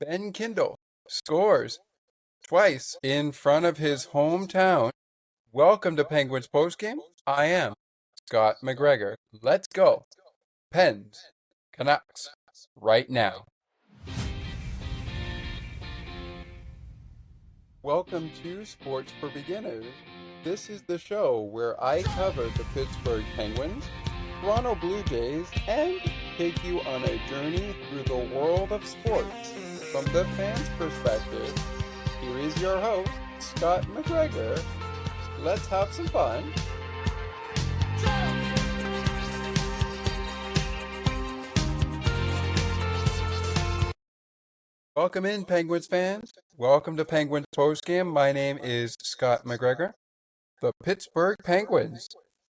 Ben Kindel scores twice in front of his hometown. Welcome to Penguins Postgame. I am Scott McGregor. Let's go. Pens, Canucks, right now. Welcome to Sports for Beginners. This is the show where I cover the Pittsburgh Penguins, Toronto Blue Jays, and take you on a journey through the world of sports. From the fans' perspective, here is your host, Scott McGregor. Let's have some fun. Welcome in, Penguins fans. Welcome to Penguins Postgame. My name is Scott McGregor. The Pittsburgh Penguins,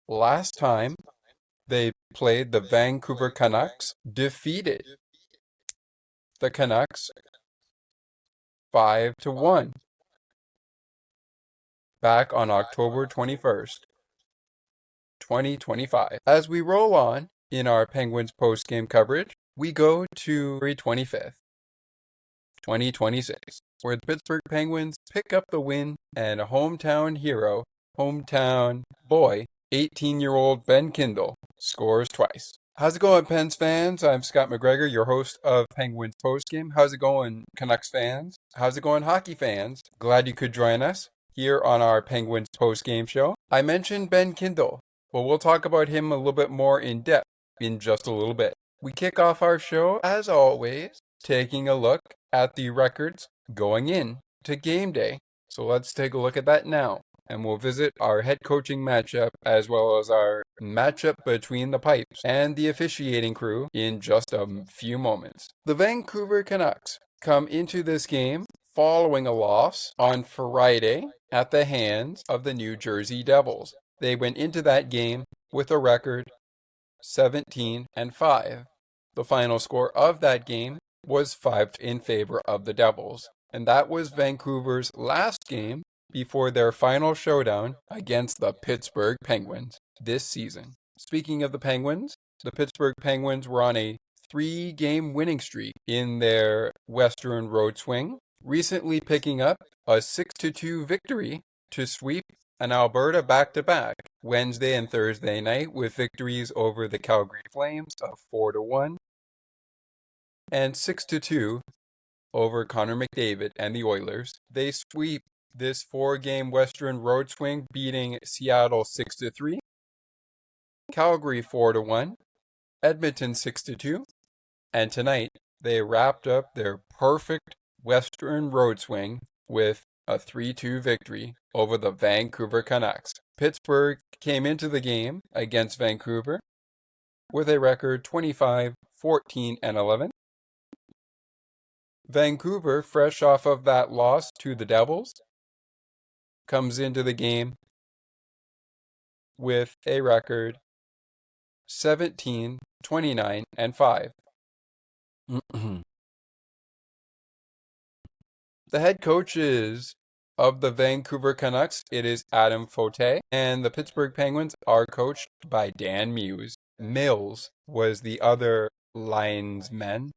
last time they played the Vancouver Canucks, defeated the Canucks 5-1 back on October 21st, 2025. As we roll on in our Penguins post-game coverage, we go to February 25th, 2026, where the Pittsburgh Penguins pick up the win and a hometown hero, hometown boy, 18-year-old Ben Kindel scores twice. How's it going, Pens fans? I'm Scott McGregor, your host of Penguins Postgame. How's it going, Canucks fans? How's it going, hockey fans? Glad you could join us here on our Penguins Postgame show. I mentioned Ben Kindel, but we'll talk about him a little bit more in depth in just a little bit. We kick off our show, as always, taking a look at the records going in to game day. So let's take a look at that now. And we'll visit our head coaching matchup as well as our matchup between the pipes and the officiating crew in just a few moments. The Vancouver Canucks come into this game following a loss on Friday at the hands of the New Jersey Devils. They went into that game with a record 17-5. The final score of that game was 5 in favor of the Devils. And that was Vancouver's last game before their final showdown against the Pittsburgh Penguins this season. Speaking of the Penguins, the Pittsburgh Penguins were on a 3-game winning streak in their Western road swing, recently picking up a 6-2 victory to sweep an Alberta back-to-back Wednesday and Thursday night with victories over the Calgary Flames of 4-1 and 6-2 over Connor McDavid and the Oilers. They sweep this 4-game Western road swing, beating Seattle 6-3, Calgary 4-1, Edmonton 6-2, and tonight they wrapped up their perfect Western road swing with a 3-2 victory over the Vancouver Canucks. Pittsburgh came into the game against Vancouver with a record 25-14-11. Vancouver, fresh off of that loss to the Devils, comes into the game with a record 17-29-5. The head coaches of the Vancouver Canucks, it is Adam Fote, and the Pittsburgh Penguins are coached by Dan Muse. Mills was the other linesman,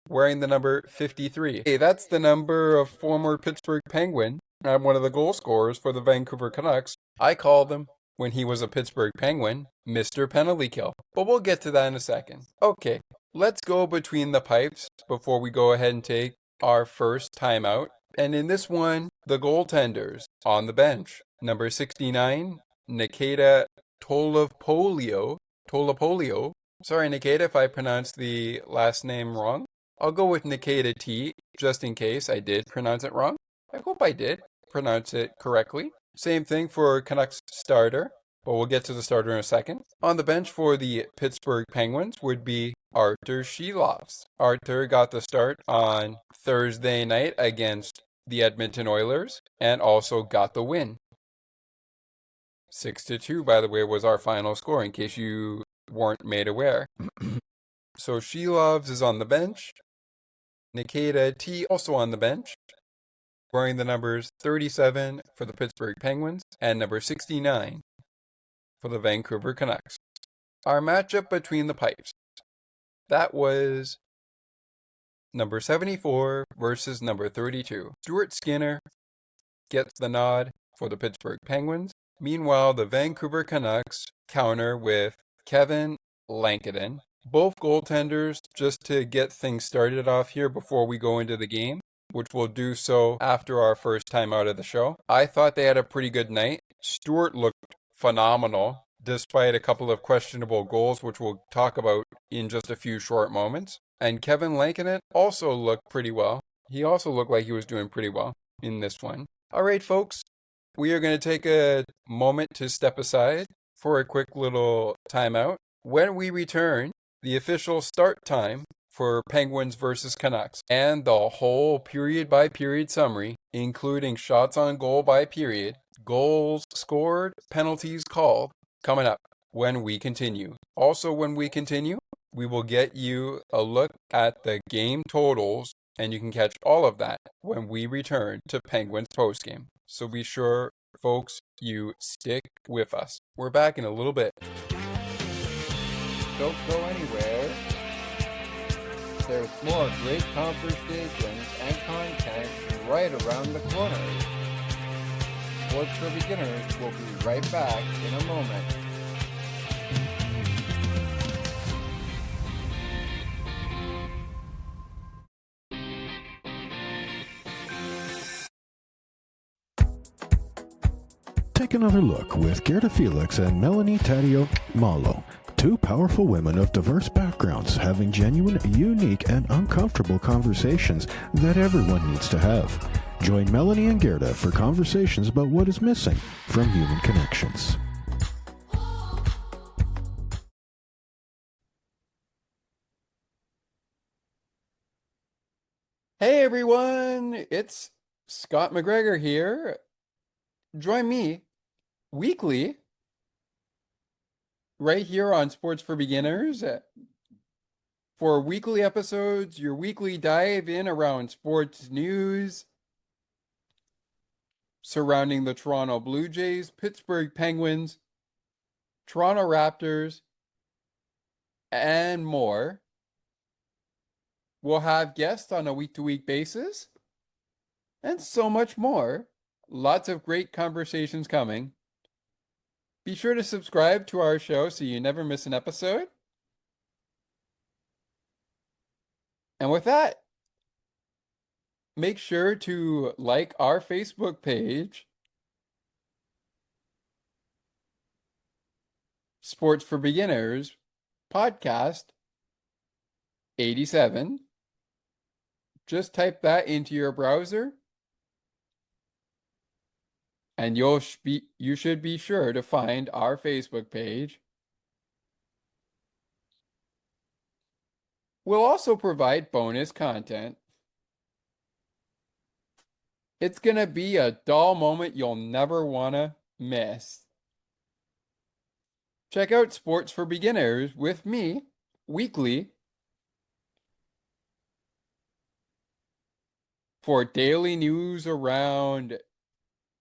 wearing the number 53. Hey, that's the number of former Pittsburgh Penguin and one of the goal scorers for the Vancouver Canucks. I called him, when he was a Pittsburgh Penguin, Mr. Penalty Kill. But we'll get to that in a second. Okay, let's go between the pipes before we go ahead and take our first timeout. And in this one, the goaltenders on the bench. Number 69, Nikita Tolopolio. Sorry, Nikita, if I pronounced the last name wrong. I'll go with Nikita T, just in case I did pronounce it wrong. I hope I did pronounce it correctly. Same thing for Canucks starter, but we'll get to the starter in a second. On the bench for the Pittsburgh Penguins would be Artur Shilovs. Artur got the start on Thursday night against the Edmonton Oilers and also got the win. 6-2, by the way, was our final score, in case you weren't made aware. So Shilovs is on the bench. Nikita T also on the bench, wearing the numbers 37 for the Pittsburgh Penguins and number 69 for the Vancouver Canucks. Our matchup between the pipes. That was number 74 versus number 32. Stuart Skinner gets the nod for the Pittsburgh Penguins. Meanwhile, the Vancouver Canucks counter with Kevin Lankinen. Both goaltenders, just to get things started off here before we go into the game, which we'll do so after our first time out of the show. I thought they had a pretty good night. Stuart looked phenomenal, despite a couple of questionable goals, which we'll talk about in just a few short moments. And Kevin Lankinen also looked pretty well. He also looked like he was doing pretty well in this one. All right, folks, we are going to take a moment to step aside for a quick little timeout. When we return, the official start time for Penguins versus Canucks and the whole period-by-period summary, including shots on goal by period, goals scored, penalties called, coming up when we continue. Also, when we continue, we will get you a look at the game totals, and you can catch all of that when we return to Penguins postgame. So be sure, folks, you stick with us. We're back in a little bit. Don't go anywhere. There's more great conversations and content right around the corner. Sports for Beginners will be right back in a moment. Take another look with Gerda Felix and Melanie Taddeo Malo, two powerful women of diverse backgrounds having genuine, unique, and uncomfortable conversations that everyone needs to have. Join Melanie and Gerda for conversations about what is missing from human connections. Hey everyone, it's Scott McGregor here. Join me weekly right here on Sports for Beginners for weekly episodes, your weekly dive in around sports news surrounding the Toronto Blue Jays, Pittsburgh Penguins, Toronto Raptors, and more. We'll have guests on a week-to-week basis and so much more. Lots of great conversations coming. Be sure to subscribe to our show so you never miss an episode. And with that, make sure to like our Facebook page, Sports for Beginners Podcast 87. Just type that into your browser, and you should be sure to find our Facebook page. We'll also provide bonus content. It's going to be a dull moment you'll never want to miss. Check out Sports for Beginners with me weekly for daily news around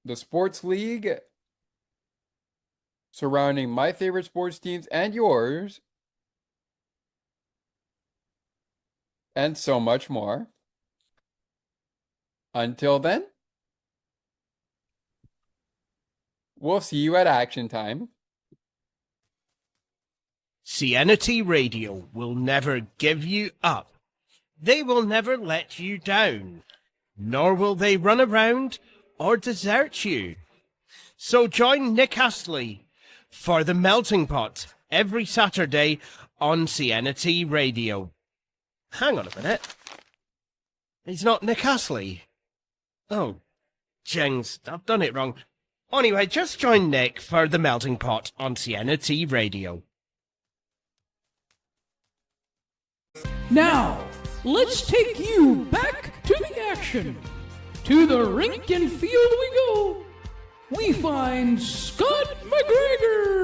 the sports league, surrounding my favorite sports teams and yours, and so much more. Until then, we'll see you at action time. CNT Radio will never give you up. They will never let you down, nor will they run around or desert you. So join Nick Astley for The Melting Pot every Saturday on CNT Radio. Hang on a minute. He's not Nick Astley. Oh, jings, I've done it wrong. Anyway, just join Nick for The Melting Pot on CNT Radio. Now, let's take you back to the action. To the rink and field we go. We find Scott McGregor.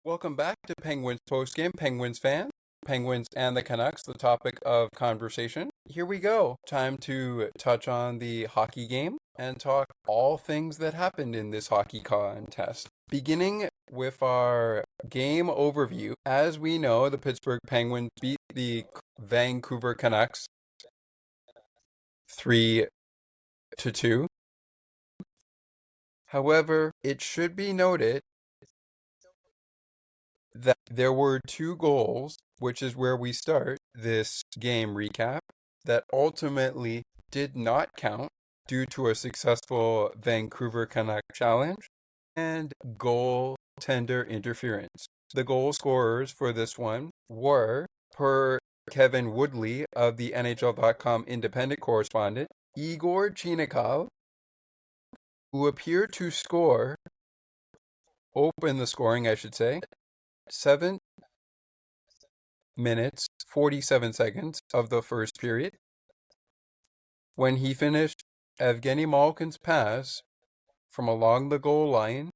Welcome back to Penguins Postgame. Penguins fans, Penguins and the Canucks, the topic of conversation. Here we go. Time to touch on the hockey game and talk all things that happened in this hockey contest. Beginning with our Game overview. As we know, the Pittsburgh Penguins beat the Vancouver Canucks 3-2. However, it should be noted that there were 2 goals, which is where we start this game recap, that ultimately did not count due to a successful Vancouver Canucks challenge and goaltender interference. The goal scorers for this one were, per Kevin Woodley of the NHL.com independent correspondent, Igor Chinikov, who appeared to open the scoring, 7 minutes, 47 seconds of the first period, when he finished Evgeni Malkin's pass from along the goal line.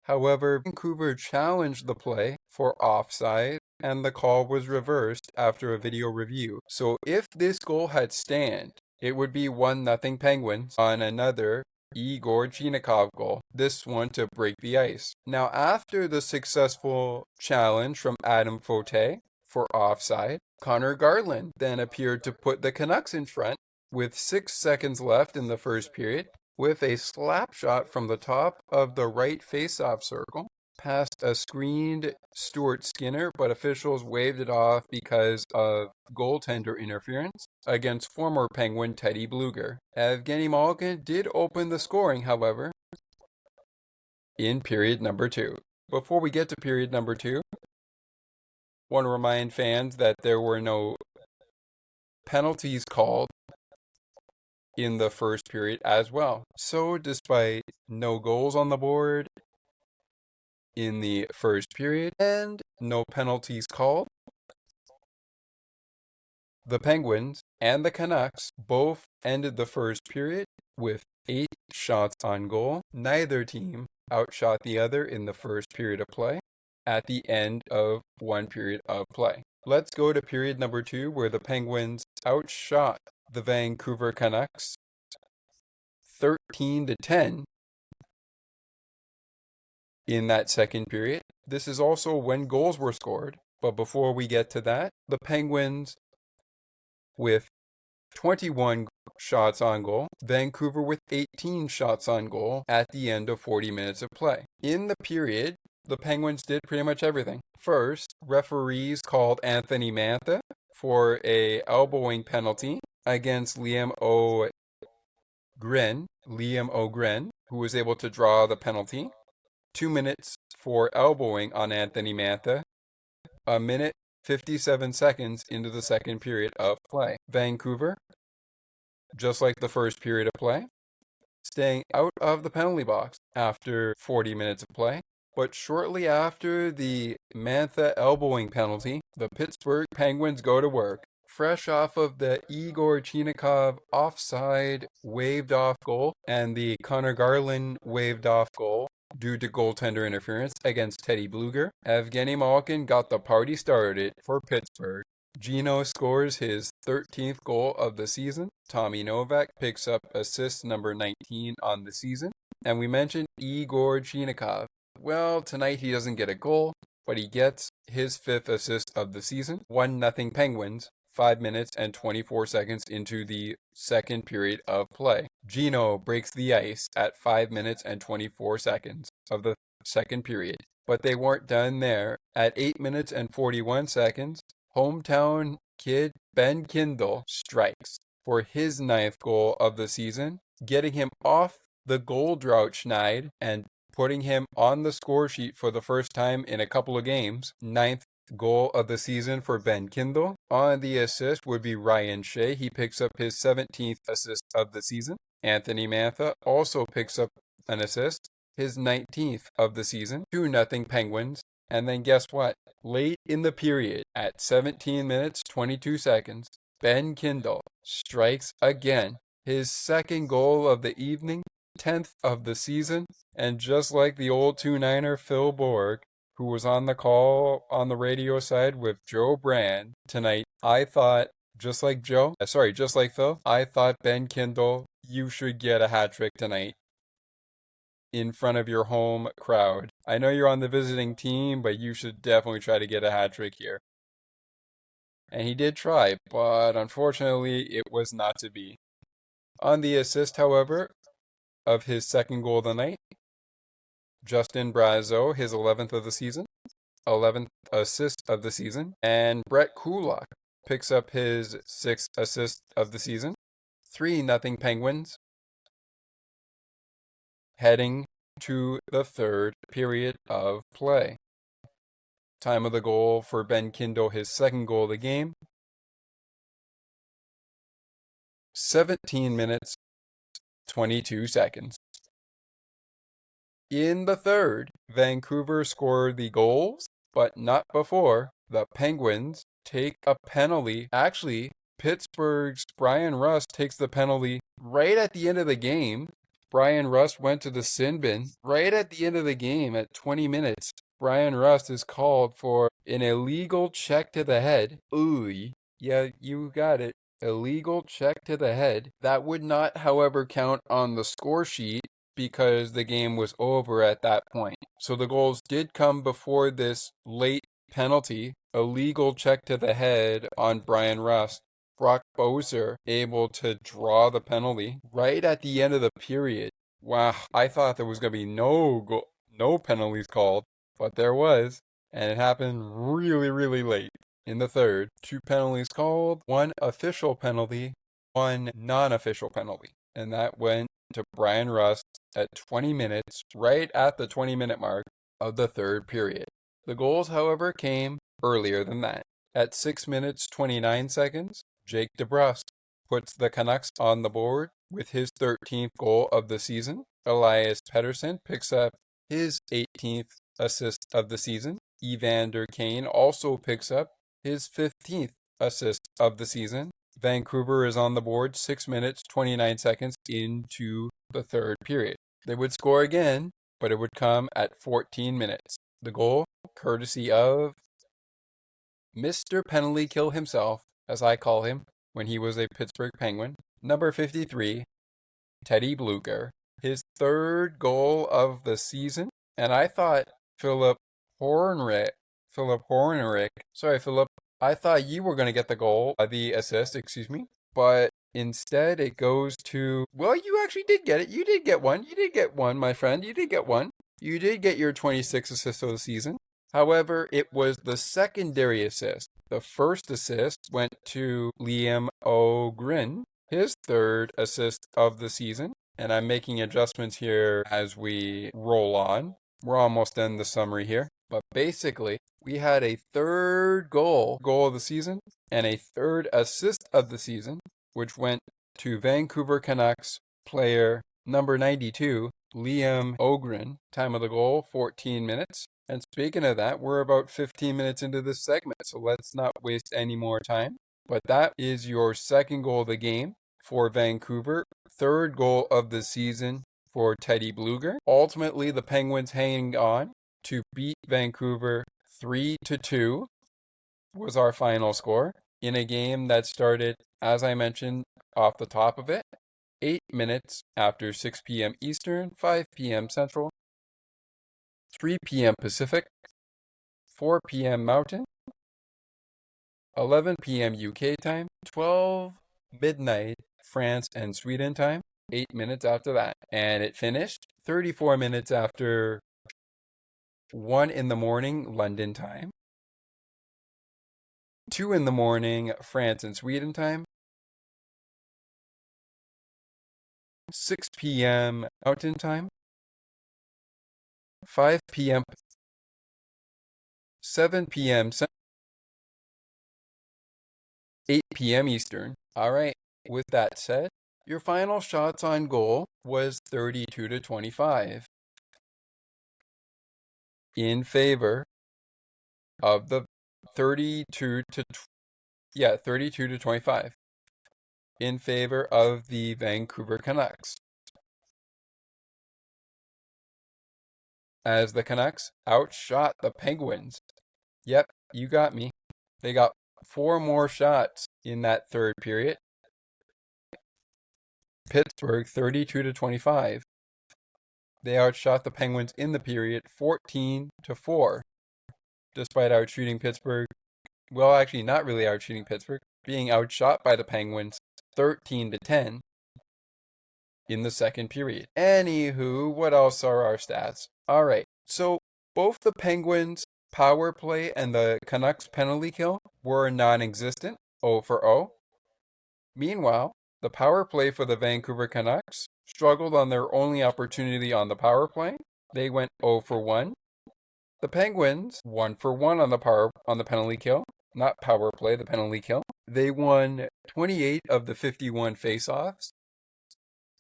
However, Vancouver challenged the play for offside, and the call was reversed after a video review. So if this goal had stand, it would be 1-0 Penguins on another Igor Chinikov goal, this one to break the ice. Now, after the successful challenge from Adam Fote for offside, Connor Garland then appeared to put the Canucks in front with 6 seconds left in the first period with a slap shot from the top of the right face-off circle past a screened Stuart Skinner, but officials waved it off because of goaltender interference against former Penguin Teddy Bluger. Evgeni Malkin did open the scoring, however, in period number 2. Before we get to period number 2, I want to remind fans that there were no penalties called in the first period as well. So despite no goals on the board in the first period and no penalties called, the Penguins and the Canucks both ended the first period with 8 shots on goal. Neither team outshot the other in the first period of play at the end of one period of play. Let's go to period number 2, where the Penguins outshot the Vancouver Canucks 13-10 in that second period. This is also when goals were scored, but before we get to that, the Penguins with 21 shots on goal, Vancouver with 18 shots on goal at the end of 40 minutes of play. In the period, the Penguins did pretty much everything. First, referees called Anthony Mantha for a elbowing penalty against Liam O'Gren, who was able to draw the penalty. 2 minutes for elbowing on Anthony Mantha, a minute 57 seconds into the second period of play. Vancouver, just like the first period of play, staying out of the penalty box after 40 minutes of play. But shortly after the Mantha elbowing penalty, the Pittsburgh Penguins go to work. Fresh off of the Igor Chinikov offside waved off goal and the Connor Garland waved off goal due to goaltender interference against Teddy Bluger, Evgeni Malkin got the party started for Pittsburgh. Gino scores his 13th goal of the season. Tommy Novak picks up assist number 19 on the season. And we mentioned Igor Chinikov. Well, tonight he doesn't get a goal, but he gets his 5th assist of the season. 1-0 Penguins, 5 minutes and 24 seconds into the second period of play. Gino breaks the ice at 5 minutes and 24 seconds of the second period. But they weren't done there. At 8 minutes and 41 seconds, hometown kid Ben Kindel strikes for his 9th goal of the season, getting him off the goal drought schneid and putting him on the score sheet for the first time in a couple of games. 9th goal of the season for Ben Kindel. On the assist would be Ryan Shea. He picks up his 17th assist of the season. Anthony Mantha also picks up an assist, his 19th of the season. 2-0 Penguins. And then guess what? Late in the period, at 17 minutes 22 seconds, Ben Kindel strikes again. His 2nd goal of the evening, 10th of the season. And just like the old 2-9er Phil Borg, who was on the call on the radio side with Joe Brand tonight, I thought, just like Phil, I thought Ben Kindel, you should get a hat trick tonight. in front of your home crowd. I know you're on the visiting team, but you should definitely try to get a hat trick here. And he did try, but unfortunately it was not to be. On the assist, however, of his second goal of the night, Justin Brazeau, his 11th of the season, 11th assist of the season, and Brett Kulak picks up his 6th assist of the season. 3-0 Penguins, heading to the third period of play. Time of the goal for Ben Kindel, his second goal of the game, 17 minutes, 22 seconds. In the third, Vancouver scored the goals, but not before the Penguins take a penalty. Actually, Pittsburgh's Brian Rust takes the penalty right at the end of the game. Brian Rust went to the sin bin right at the end of the game at 20 minutes. Brian Rust is called for an illegal check to the head. Ooh, yeah, you got it. Illegal check to the head. That would not, however, count on the score sheet because the game was over at that point. So the goals did come before this late penalty. Illegal check to the head on Brian Rust. Brock Boeser able to draw the penalty right at the end of the period. Wow, I thought there was going to be no penalties called, but there was, and it happened really, really late in the third. 2 penalties called, 1 official penalty, 1 non-official penalty, and that went to Brian Rust at 20 minutes, right at the 20-minute mark of the third period. The goals, however, came earlier than that. At 6 minutes, 29 seconds, Jake DeBrusk puts the Canucks on the board with his 13th goal of the season. Elias Pettersson picks up his 18th assist of the season. Evander Kane also picks up his 15th assist of the season. Vancouver is on the board 6 minutes, 29 seconds into the third period. They would score again, but it would come at 14 minutes. The goal, courtesy of Mr. Penalty Kill himself, as I call him, when he was a Pittsburgh Penguin. Number 53, Teddy Blueger. His third goal of the season. And I thought Philip Hornrick, I thought you were going to get the assist, but instead it goes to, well, you actually did get it. You did get one, my friend. You did get one. You did get your 26th assist of the season. However, it was the secondary assist. The first assist went to Liam O'Grin, his third assist of the season. And I'm making adjustments here as we roll on. We're almost done the summary here. But basically, we had a third goal of the season, and a third assist of the season, which went to Vancouver Canucks player number 92, Liam O'Grin. Time of the goal, 14 minutes. And speaking of that, we're about 15 minutes into this segment, so let's not waste any more time. But that is your second goal of the game for Vancouver. Third goal of the season for Teddy Blueger. Ultimately, the Penguins hanging on to beat Vancouver 3-2 was our final score in a game that started, as I mentioned off the top of it, 8 minutes after 6 p.m. Eastern, 5 p.m. Central, 3 p.m. Pacific, 4 p.m. Mountain, 11 p.m. UK time, 12 midnight France and Sweden time, 8 minutes after that. And it finished 34 minutes after 1 in the morning London time, 2 in the morning France and Sweden time, 6 p.m. Mountain time, 5 p.m., 7 p.m., 8 p.m. Eastern. All right, with that said, your final shots on goal was 32-25 in favor of the 32-25 in favor of the Vancouver Canucks. As the Canucks outshot the Penguins. Yep, you got me. They got 4 more shots in that third period. Pittsburgh 32-25. They outshot the Penguins in the period 14-4, despite outshooting Pittsburgh. Well, actually, not really outshooting Pittsburgh, being outshot by the Penguins 13-10 in the second period. Anywho, what else are our stats? All right, so both the Penguins' power play and the Canucks' penalty kill were non-existent, 0-0. Meanwhile, the power play for the Vancouver Canucks struggled on their only opportunity on the power play. They went 0-1. The Penguins 1-for-1 on the penalty kill, not power play, the penalty kill. They won 28 of the 51 faceoffs,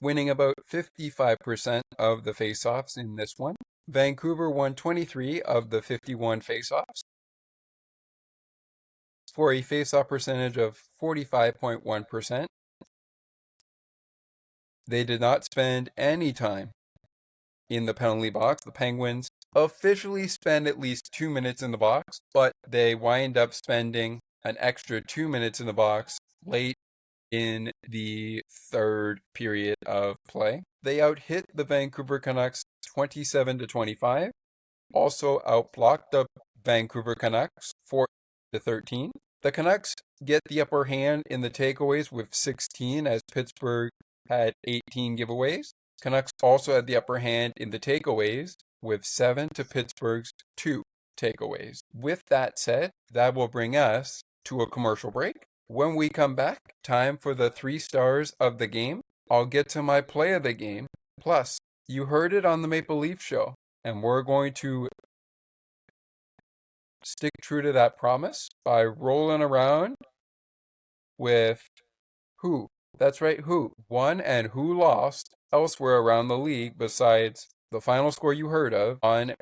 winning about 55% of the faceoffs in this one. Vancouver won 23 of the 51 faceoffs for a faceoff percentage of 45.1%. They did not spend any time in the penalty box. The Penguins officially spend at least 2 minutes in the box, but they wind up spending an extra 2 minutes in the box late in the third period of play. They outhit the Vancouver Canucks 27-25, also outblocked the Vancouver Canucks 4-13. The Canucks get the upper hand in the takeaways with 16, as Pittsburgh had 18 giveaways. Canucks also had the upper hand in the takeaways with 7 to Pittsburgh's 2 takeaways. With that said, that will bring us to a commercial break. When we come back, time for the 3 stars of the game. I'll get to my play of the game. Plus, you heard it on the Maple Leaf Show, and we're going to stick true to that promise by rolling around with who. That's right, who won and who lost elsewhere around the league besides the final score you heard of on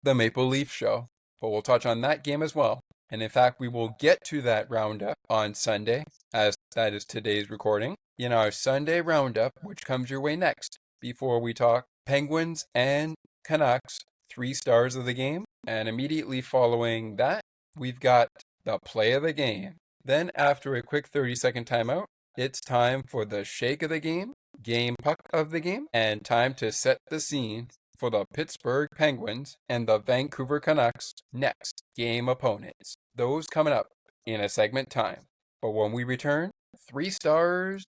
the Maple Leaf Show. But we'll touch on that game as well. And in fact, we will get to that roundup on Sunday, as that is today's recording, in our Sunday roundup, which comes your way next, before we talk Penguins and Canucks, 3 stars of the game. And immediately following that, we've got the play of the game. Then after a quick 30-second timeout, it's time for the shake of the game puck of the game, and time to set the scene for the Pittsburgh Penguins and the Vancouver Canucks' next game opponents. Those coming up in a segment time. But when we return, 3 stars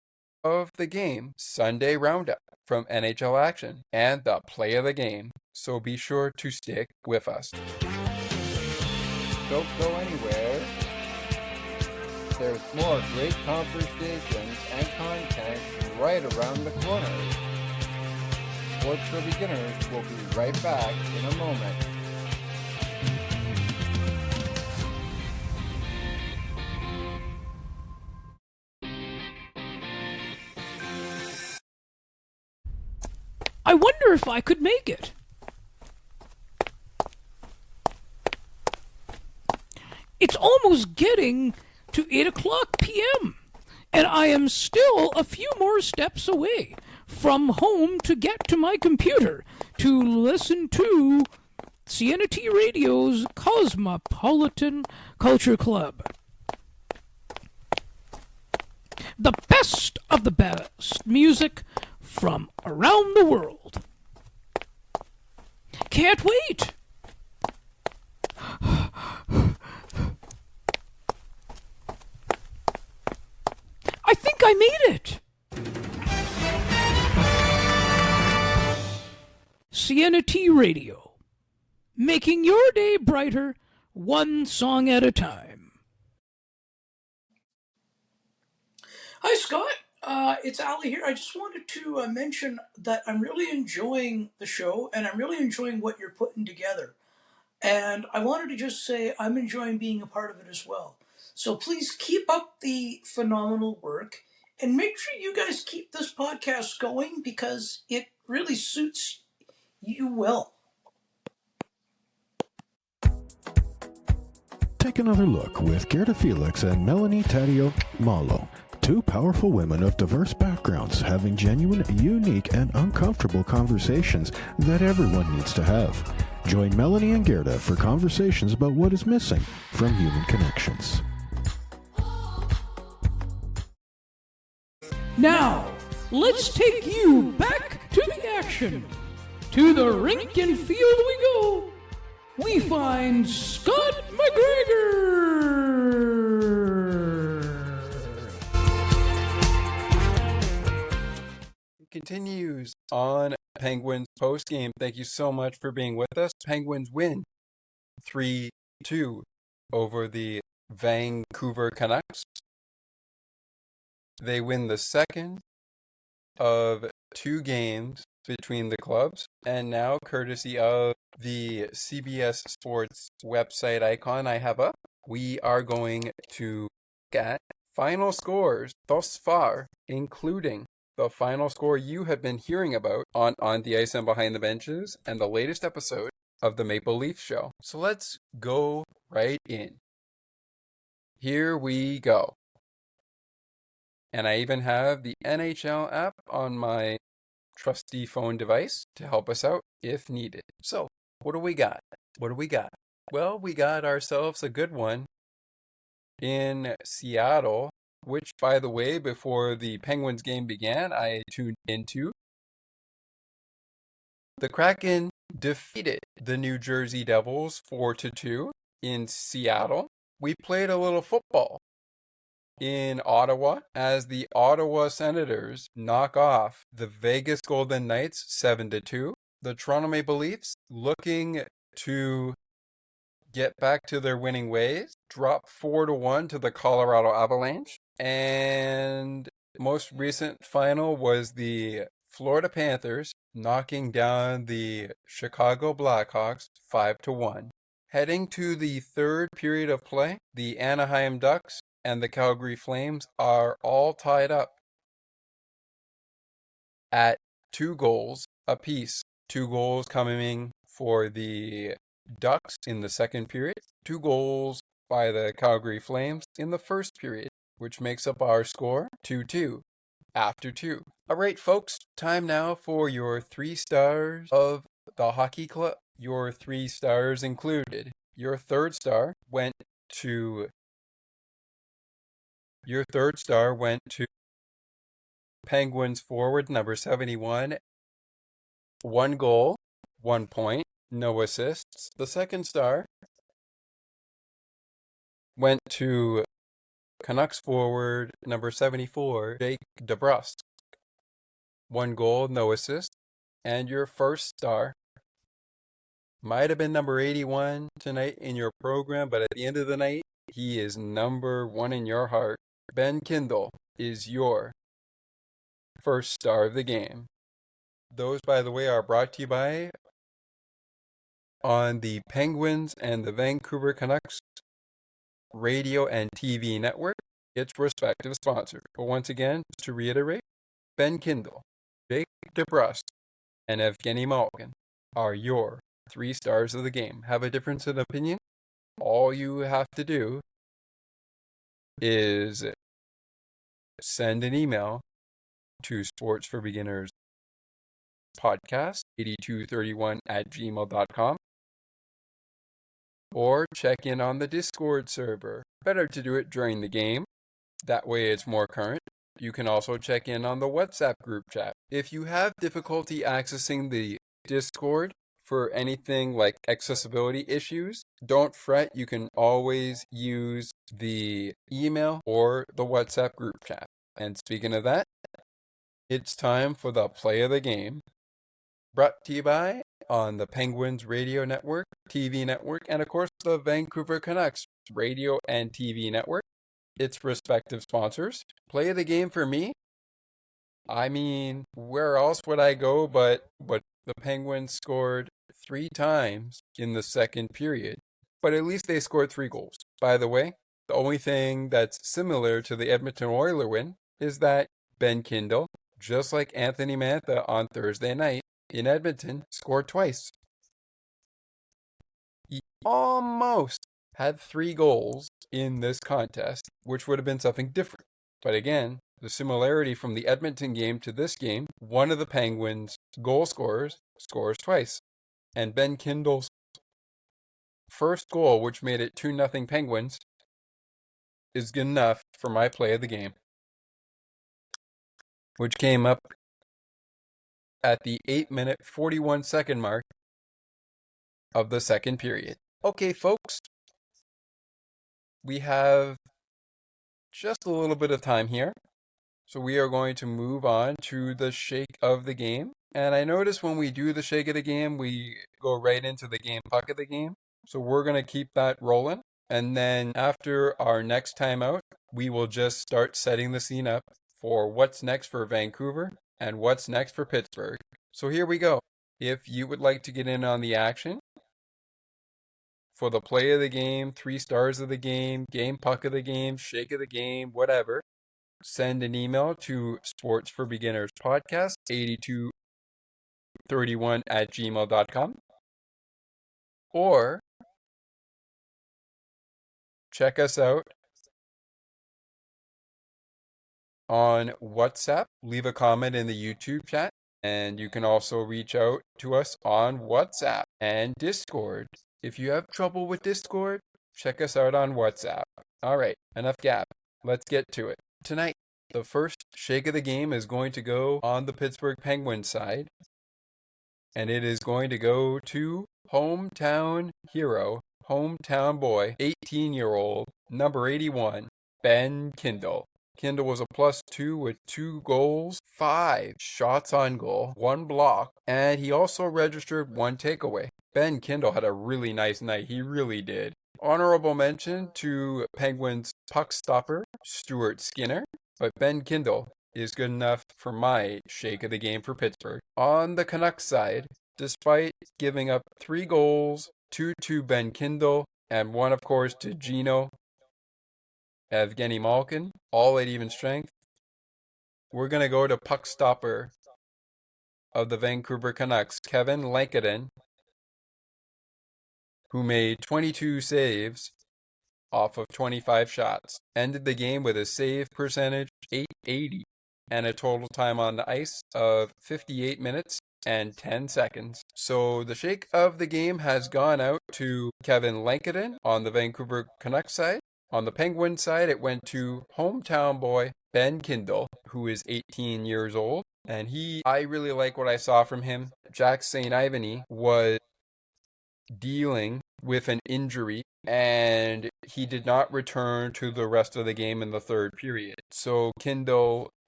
of the game Sunday roundup from NHL Action and the play of the game. So be sure to stick with us. Don't go anywhere. There's more great conversations and content right around the corner. Sports for Beginners will be right back in a moment. I wonder if I could make it. It's almost getting to 8:00 p.m. and I am still a few more steps away from home to get to my computer to listen to CNT Radio's Cosmopolitan Culture Club. The best of the best music from around the world. Can't wait! I think I made it! CNT Radio, making your day brighter, one song at a time. Hi, Scott. It's Ali here. I just wanted to mention that I'm really enjoying the show, and I'm really enjoying what you're putting together. And I wanted to just say I'm enjoying being a part of it as well. So please keep up the phenomenal work, and make sure you guys keep this podcast going because it really suits you well. Take another look with Gerda Felix and Melanie Taddeo Malo, 2 powerful women of diverse backgrounds having genuine, unique, and uncomfortable conversations that everyone needs to have. Join Melanie and Gerda for conversations about what is missing from human connections. Now, let's take you back to the action. To the rink and field we go. We find Scott McGregor. It continues on Penguins postgame. Thank you so much for being with us. Penguins win 3-2 over the Vancouver Canucks. They win the second of 2 games between the clubs, and now, courtesy of the CBS Sports website icon I have up, we are going to look at final scores thus far, including the final score you have been hearing about on the Ice and Behind the Benches and the latest episode of the Maple Leaf Show. So let's go right in. Here we go. And I even have the NHL app on my trusty phone device to help us out if needed. So, what do we got? Well, we got ourselves a good one in Seattle, which, by the way, before the Penguins game began, I tuned into. The Kraken defeated the New Jersey Devils 4-2 in Seattle. We played a little football in Ottawa as the Ottawa Senators knock off the Vegas Golden Knights 7-2. The Toronto Maple Leafs, looking to get back to their winning ways, drop 4-1 to the Colorado Avalanche. And most recent final was the Florida Panthers knocking down the Chicago Blackhawks 5-1. Heading to the third period of play, the Anaheim Ducks and the Calgary Flames are all tied up at 2 goals apiece. 2 goals coming for the Ducks in the second period, 2 goals by the Calgary Flames in the first period, which makes up our score 2-2 after 2. All right, folks, time now for your 3 stars of the hockey club. Your 3 stars included. Your third star went to Penguins forward number 71. 1 goal, 1 point, no assists. The second star went to Canucks forward number 74, Jake DeBrusk. 1 goal, no assist. And your first star might have been number 81 tonight in your program, but at the end of the night, he is number 1 in your heart. Ben Kindel is your first star of the game. Those, by the way, are brought to you by on the Penguins and the Vancouver Canucks radio and TV network, its respective sponsors. But once again, to reiterate, Ben Kindel, Jake DeBrusk, and Evgeni Malkin are your 3 stars of the game. Have a difference in opinion? All you have to do is send an email to sportsforbeginners podcast 8231@gmail.com or check in on the Discord server. Better to do it during the game. That way it's more current. You can also check in on the WhatsApp group chat. If you have difficulty accessing the Discord for anything like accessibility issues, don't fret. You can always use the email or the WhatsApp group chat. And speaking of that, it's time for the play of the game. Brought to you by on the Penguins radio network, TV network, and of course the Vancouver Canucks radio and TV network, its respective sponsors. Play of the game for me. I mean, where else would I go but the Penguins scored 3 times in the second period, but at least they scored 3 goals. By the way, the only thing that's similar to the Edmonton Oilers win is that Ben Kindel, just like Anthony Mantha on Thursday night in Edmonton, scored twice. He almost had 3 goals in this contest, which would have been something different. But again, the similarity from the Edmonton game to this game, one of the Penguins' goal scorers scores twice. And Ben Kindel's first goal, which made it 2-0 Penguins, is good enough for my play of the game, which came up at the 8-minute 41-second mark of the second period. Okay, folks, we have just a little bit of time here, so we are going to move on to the shake of the game. And I notice when we do the shake of the game, we go right into the game puck of the game. So we're going to keep that rolling. And then after our next timeout, we will just start setting the scene up for what's next for Vancouver and what's next for Pittsburgh. So here we go. If you would like to get in on the action for the play of the game, 3 stars of the game puck of the game, shake of the game, whatever, send an email to sportsforbeginners podcast8231@gmail.com, or check us out on WhatsApp. Leave a comment in the YouTube chat, and you can also reach out to us on WhatsApp and Discord. If you have trouble with Discord, check us out on WhatsApp. All right, enough gap. Let's get to it. Tonight, the first shake of the game is going to go on the Pittsburgh Penguins side, and it is going to go to hometown hero, hometown boy, 18-year-old, number 81, Ben Kindel. Kindel was a +2 with 2 goals, 5 shots on goal, 1 block, and he also registered 1 takeaway. Ben Kindel had a really nice night. He really did. Honorable mention to Penguins puck stopper, Stuart Skinner, but Ben Kindel is good enough for my shake of the game for Pittsburgh. On the Canucks side, despite giving up 3 goals, 2 to Ben Kindel, and 1, of course, to Gino, Evgeni Malkin, all at even strength, we're going to go to puck stopper of the Vancouver Canucks, Kevin Lankinen, who made 22 saves off of 25 shots. Ended the game with a save percentage .880 and a total time on the ice of 58 minutes and 10 seconds. So the shake of the game has gone out to Kevin Lankinen on the Vancouver Canucks side. On the Penguins side, it went to hometown boy Ben Kindel, who is 18 years old. And I really like what I saw from him. Jack St. Ivany was dealing with an injury, and he did not return to the rest of the game in the third period. So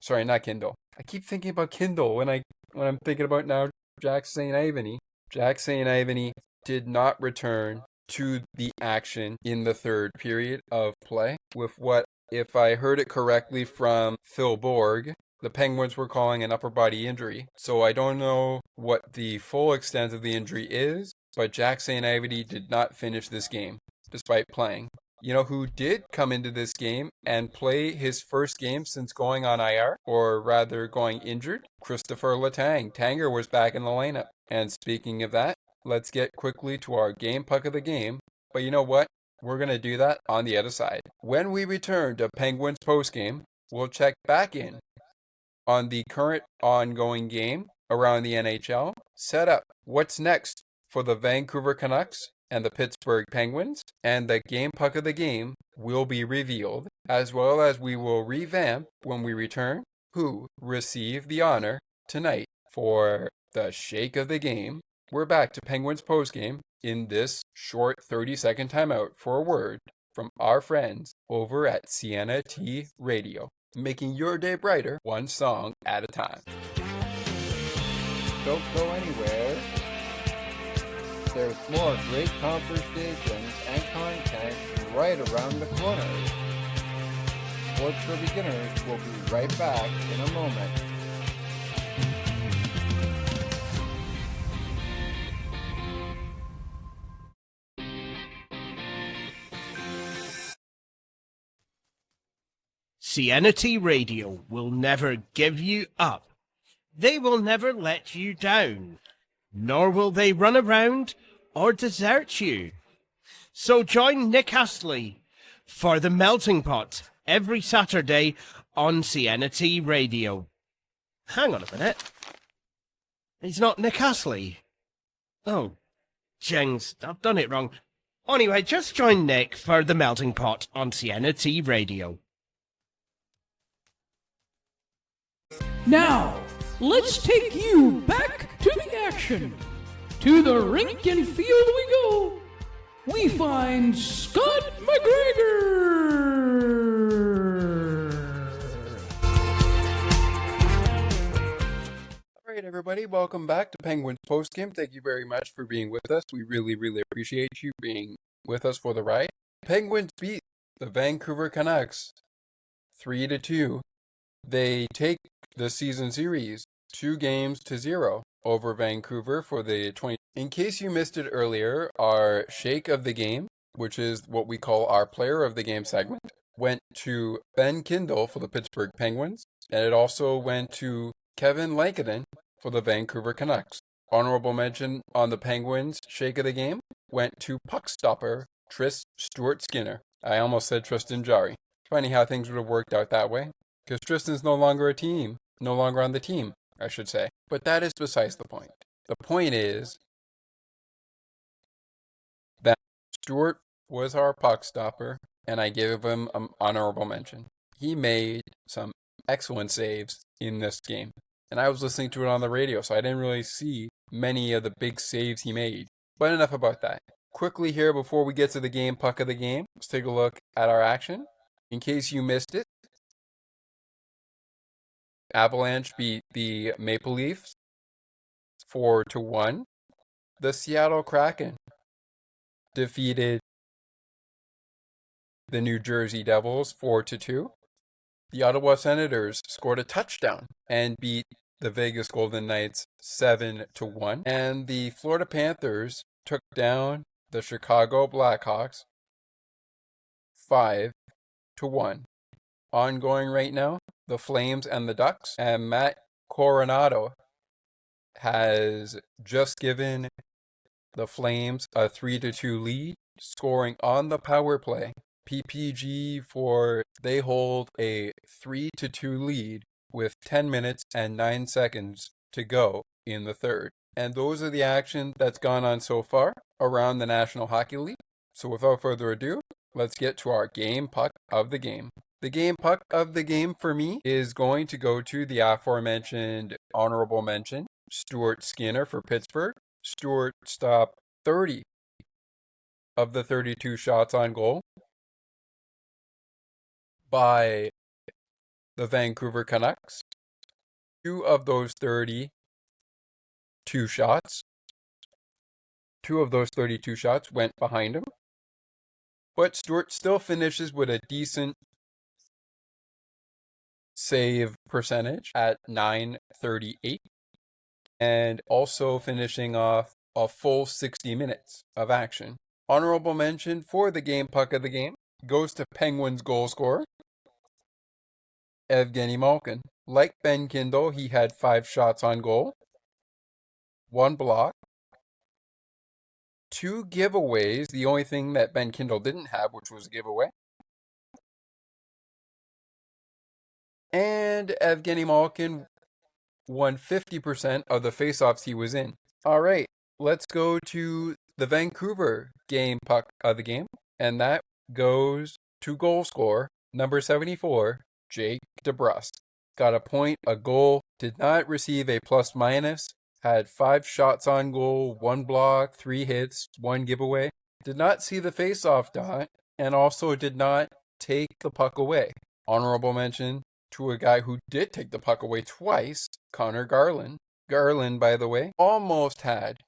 not Kindle. I keep thinking about Kindle when I'm thinking about now Jack St. Ivany. Jack St. Ivany did not return to the action in the third period of play with what, if I heard it correctly from Phil Borg, the Penguins were calling an upper body injury. So I don't know what the full extent of the injury is, but Jack St. Ivany did not finish this game, despite playing. You know who did come into this game and play his first game since going on IR, or rather going injured? Christopher Letang. Tanger was back in the lineup. And speaking of that, let's get quickly to our game puck of the game. But you know what? We're going to do that on the other side. When we return to Penguins postgame, we'll check back in on the current ongoing game around the NHL, set up what's next for the Vancouver Canucks and the Pittsburgh Penguins, and the game puck of the game will be revealed, as well as we will revamp when we return who received the honor tonight for the shake of the game. We're back to Penguins postgame in this short 30-second timeout for a word from our friends over at Sienna T Radio, making your day brighter one song at a time. Don't go anywhere. There's more great conversations and content right around the corner. Sports for Beginners will be right back in a moment. Sienna T Radio will never give you up. They will never let you down, nor will they run around or desert you. So join Nick Astley for The Melting Pot every Saturday on Sienna T Radio. Hang on a minute. He's not Nick Astley. Oh, jings, I've done it wrong. Anyway, just join Nick for The Melting Pot on Sienna T Radio. Now, let's take you back to the action. To the rink and field we go. We find Scott McGregor. All right, everybody, welcome back to Penguins Postgame. Thank you very much for being with us. We really, really appreciate you being with us for the ride. Penguins beat the Vancouver Canucks 3-2. They take the season series 2-0 over Vancouver for the 20. In case you missed it earlier, our shake of the game, which is what we call our player of the game segment, went to Ben Kindel for the Pittsburgh Penguins, and it also went to Kevin Lankinen for the Vancouver Canucks. Honorable mention on the Penguins shake of the game went to puck stopper Stuart Skinner. I almost said Tristan Jarry. Funny how things would have worked out that way, because Tristan's no longer on the team, I should say. But that is besides the point. The point is that Stuart was our puck stopper, and I gave him an honorable mention. He made some excellent saves in this game, and I was listening to it on the radio, so I didn't really see many of the big saves he made. But enough about that. Quickly here, before we get to the game puck of the game, let's take a look at our action. In case you missed it, Avalanche beat the Maple Leafs 4-1. The Seattle Kraken defeated the New Jersey Devils 4-2. The Ottawa Senators scored a touchdown and beat the Vegas Golden Knights 7-1. And the Florida Panthers took down the Chicago Blackhawks 5-1. Ongoing right now, the Flames and the Ducks, and Matt Coronado has just given the Flames a 3-2 lead, scoring on the power play. PPG they hold a 3-2 lead with 10 minutes and 9 seconds to go in the third. And those are the action that's gone on so far around the National Hockey League. So without further ado, let's get to our game puck of the game. The game puck of the game for me is going to go to the aforementioned honorable mention, Stuart Skinner for Pittsburgh. Stuart stopped 30 of the 32 shots on goal by the Vancouver Canucks. 2 of those 32 shots went behind him. But Stuart still finishes with a decent save percentage at .938, and also finishing off a full 60 minutes of action. Honorable mention for the game puck of the game goes to Penguins goal scorer Evgeni Malkin. Like Ben Kindel, he had 5 shots on goal, 1 block, 2 giveaways, the only thing that Ben Kindel didn't have, which was a giveaway. And Evgeni Malkin won 50% of the faceoffs he was in. All right, let's go to the Vancouver game puck of the game, and that goes to goal scorer number 74, Jake DeBrusk. Got a point, a goal, did not receive a plus minus, had 5 shots on goal, 1 block, 3 hits, 1 giveaway. Did not see the faceoff dot, and also did not take the puck away. Honorable mention to a guy who did take the puck away twice, Connor Garland. Garland, by the way, almost had,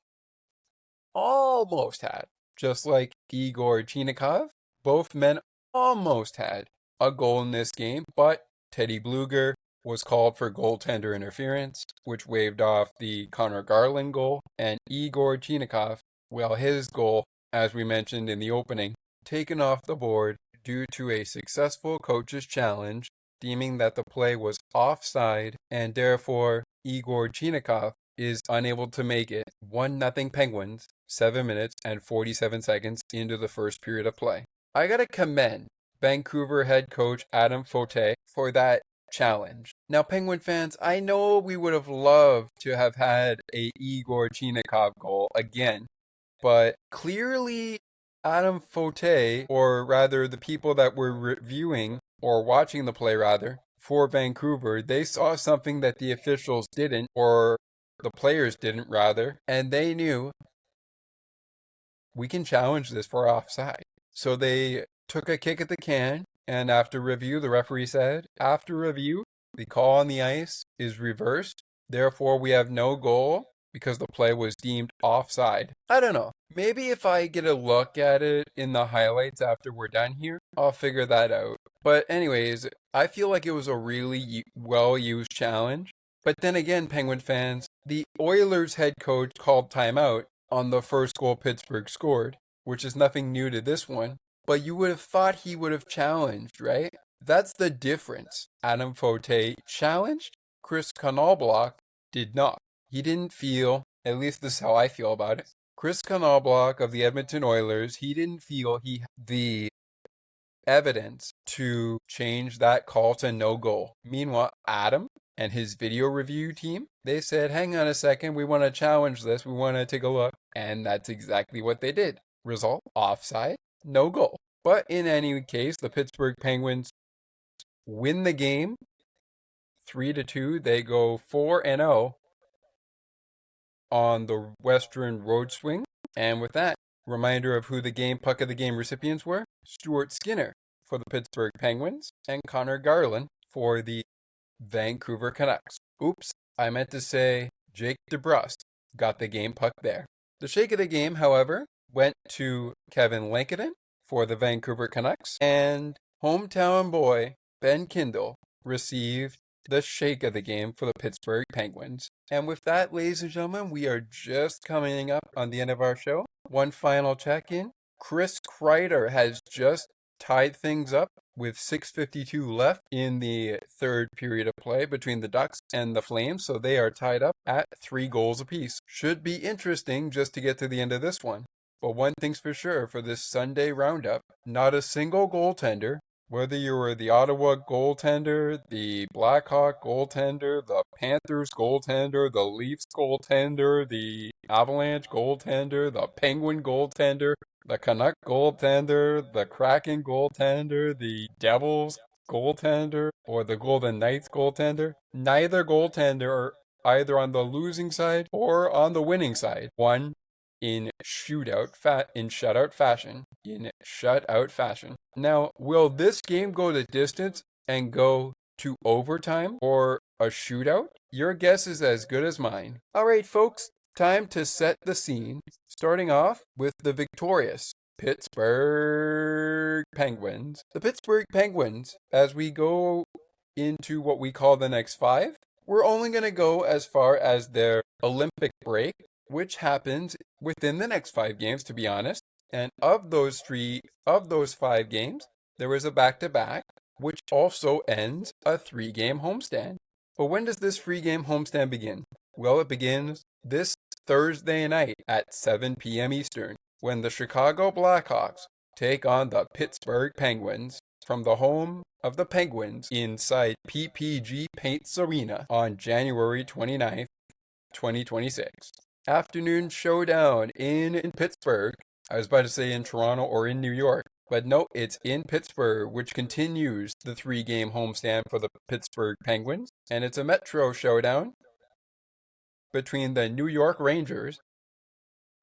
just like Igor Chinikov, both men almost had a goal in this game, but Teddy Bluger was called for goaltender interference, which waved off the Connor Garland goal, and Igor Chinikov, well, his goal, as we mentioned in the opening, taken off the board due to a successful coach's challenge, deeming that the play was offside, and therefore Igor Chinikov is unable to make it 1-0 Penguins 7 minutes and 47 seconds into the first period of play. I gotta commend Vancouver head coach Adam Fote for that challenge. Now, Penguin fans, I know we would have loved to have had a Igor Chinikov goal again, but clearly Adam Fote, or rather the people that were reviewing or watching the play rather, for Vancouver, they saw something that the officials didn't, or the players didn't rather, and they knew we can challenge this for offside. So they took a kick at the can, and after review, the referee said, after review, the call on the ice is reversed. Therefore, we have no goal because the play was deemed offside. I don't know. Maybe if I get a look at it in the highlights after we're done here, I'll figure that out. But anyways, I feel like it was a really well-used challenge. But then again, Penguin fans, the Oilers head coach called timeout on the first goal Pittsburgh scored, which is nothing new to this one. But you would have thought he would have challenged, right? That's the difference. Adam Fote challenged, Chris Knobloch did not. He didn't feel, at least this is how I feel about it, Chris Knobloch of the Edmonton Oilers, he didn't feel he had the evidence to change that call to no goal. Meanwhile, Adam and his video review team, they said, hang on a second, we want to challenge this, we want to take a look. And that's exactly what they did. Result, offside, no goal. But in any case, the Pittsburgh Penguins win the game 3-2. They go 4-0 on the Western Road Swing. And with that, reminder of who the game puck of the game recipients were: Stuart Skinner for the Pittsburgh Penguins and Connor Garland for the Vancouver Canucks. Oops, I meant to say Jake DeBrusk got the game puck there. The shake of the game, however, went to Kevin Lankinen for the Vancouver Canucks, and hometown boy Ben Kindel received the shake of the game for the Pittsburgh Penguins. And with that, ladies and gentlemen, we are just coming up on the end of our show. One final check-in. Chris Kreider has just tied things up with 6:52 left in the third period of play between the Ducks and the Flames, so they are tied up at 3 goals apiece. Should be interesting just to get to the end of this one. But one thing's for sure, for this Sunday roundup, not a single goaltender, whether you were the Ottawa goaltender, the Blackhawk goaltender, the Panthers goaltender, the Leafs goaltender, the Avalanche goaltender, the Penguin goaltender, the Canuck goaltender, the Kraken goaltender, the Devils goaltender, or the Golden Knights goaltender, neither goaltender are either on the losing side or on the winning side. One in shutout fashion. Now, will this game go the distance and go to overtime or a shootout? Your guess is as good as mine. All right, folks, time to set the scene, starting off with the victorious Pittsburgh Penguins. The Pittsburgh Penguins, as we go into what we call the next 5, we're only going to go as far as their Olympic break, which happens within the next 5 games, to be honest. And of those 5 games, there is a back-to-back, which also ends a 3-game homestand. But when does this 3-game homestand begin? Well, it begins this Thursday night at 7 p.m. Eastern, when the Chicago Blackhawks take on the Pittsburgh Penguins from the home of the Penguins inside PPG Paints Arena on January 29th, 2026. Afternoon showdown in Pittsburgh. I was about to say in Toronto or in New York, but no, it's in Pittsburgh, which continues the 3-game homestand for the Pittsburgh Penguins. And it's a Metro showdown between the New York Rangers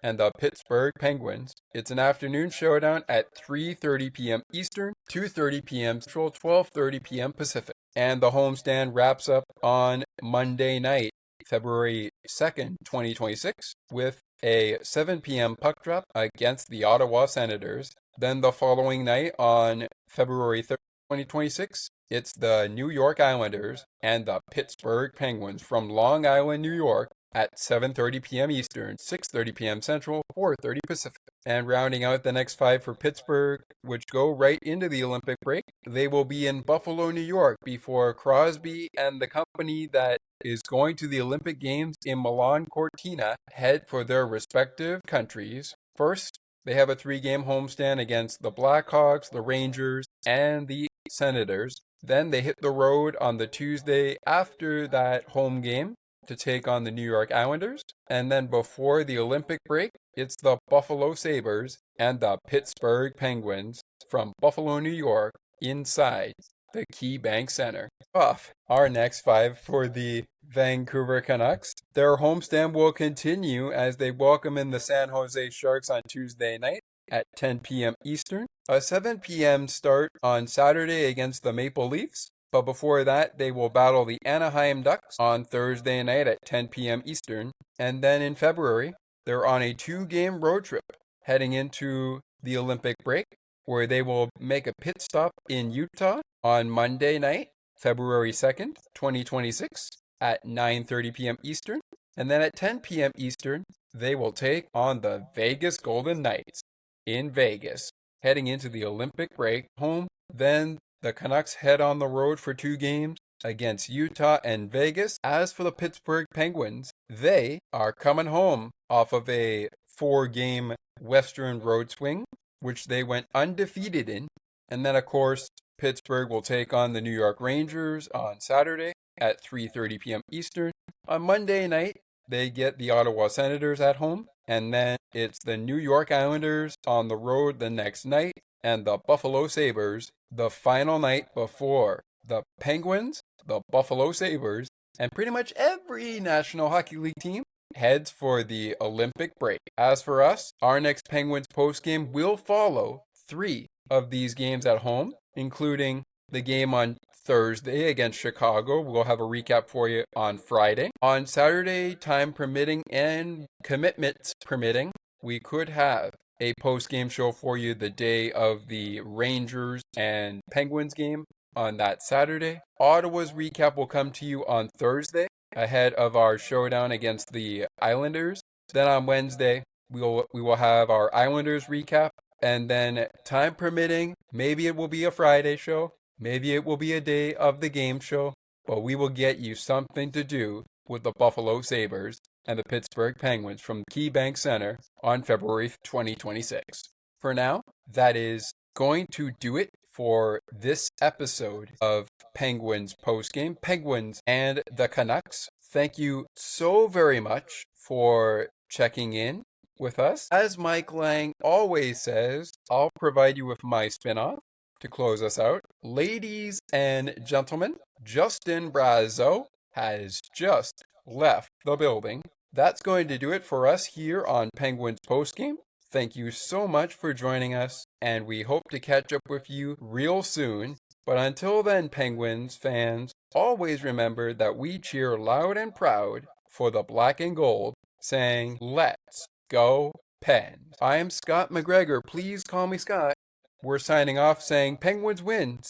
and the Pittsburgh Penguins. It's an afternoon showdown at 3:30 p.m. Eastern, 2:30 p.m. Central, 12:30 p.m. Pacific. And the homestand wraps up on Monday night, February 2nd, 2026, with a 7 p.m. puck drop against the Ottawa Senators. Then the following night, on February 3rd, 2026, it's the New York Islanders and the Pittsburgh Penguins from Long Island, New York, at 7:30 p.m. Eastern, 6:30 p.m. Central, 4:30 Pacific. And rounding out the next 5 for Pittsburgh, which go right into the Olympic break, they will be in Buffalo, New York, before Crosby and the company that is going to the Olympic Games in Milan Cortina head for their respective countries. First, they have a 3-game homestand against the Blackhawks, the Rangers, and the Senators. Then they hit the road on the Tuesday after that home game to take on the New York Islanders. And then before the Olympic break, it's the Buffalo Sabres and the Pittsburgh Penguins from Buffalo, New York, inside the KeyBank Center. Off our next 5 for the Vancouver Canucks. Their homestand will continue as they welcome in the San Jose Sharks on Tuesday night at 10 p.m. Eastern. A 7 p.m. start on Saturday against the Maple Leafs. But before that, they will battle the Anaheim Ducks on Thursday night at 10 p.m. Eastern. And then in February, they're on a 2-game road trip heading into the Olympic break, where they will make a pit stop in Utah on Monday night, February 2nd, 2026, at 9:30 p.m. Eastern. And then at 10 p.m. Eastern, they will take on the Vegas Golden Knights in Vegas, heading into the Olympic break home. Then the Canucks head on the road for 2 games against Utah and Vegas. As for the Pittsburgh Penguins, they are coming home off of a 4-game Western road swing, which they went undefeated in. And then, of course, Pittsburgh will take on the New York Rangers on Saturday at 3:30 p.m. Eastern. On Monday night, they get the Ottawa Senators at home. And then it's the New York Islanders on the road the next night, and the Buffalo Sabres the final night before the Penguins, the Buffalo Sabres, and pretty much every National Hockey League team heads for the Olympic break. As for us, our next Penguins postgame will follow 3 of these games at home, including the game on Thursday against Chicago. We'll have a recap for you on Friday. On Saturday, time permitting and commitments permitting, we could have a post-game show for you the day of the Rangers and Penguins game on that Saturday. Ottawa's recap will come to you on Thursday ahead of our showdown against the Islanders. Then on Wednesday, we will have our Islanders recap. And then, time permitting, maybe it will be a Friday show. Maybe it will be a day of the game show. But we will get you something to do with the Buffalo Sabres and the Pittsburgh Penguins from KeyBank Center on February 2026. For now, that is going to do it for this episode of Penguins Postgame, Penguins and the Canucks. Thank you so very much for checking in with us. As Mike Lang always says, I'll provide you with my spin-off to close us out. Ladies and gentlemen, Justin Brazeau has just left the building. That's going to do it for us here on Penguins Postgame. Thank you so much for joining us, and we hope to catch up with you real soon. But until then, Penguins fans, always remember that we cheer loud and proud for the black and gold, saying, "Let's go Pens." I am Scott McGregor. Please call me Scott. We're signing off saying Penguins win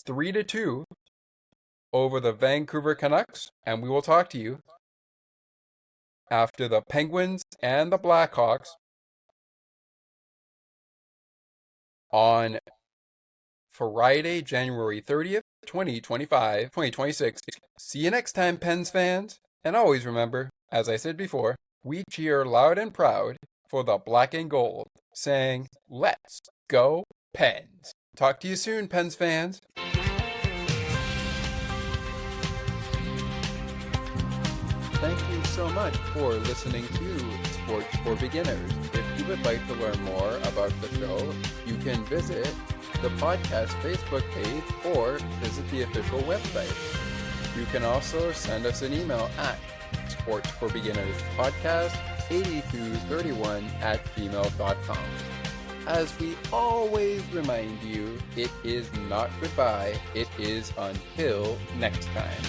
3-2 over the Vancouver Canucks, and we will talk to you after the Penguins and the Blackhawks on Friday, January 30th, 2026. See you next time, Pens fans. And always remember, as I said before, we cheer loud and proud for the black and gold, saying, "Let's go Pens." Talk to you soon, Pens fans. Thank you so much for listening to Sports for Beginners. If you would like to learn more about the show, you can visit the podcast Facebook page or visit the official website. You can also send us an email at sportsforbeginnerspodcast8231@gmail.com. As we always remind you, it is not goodbye, it is until next time.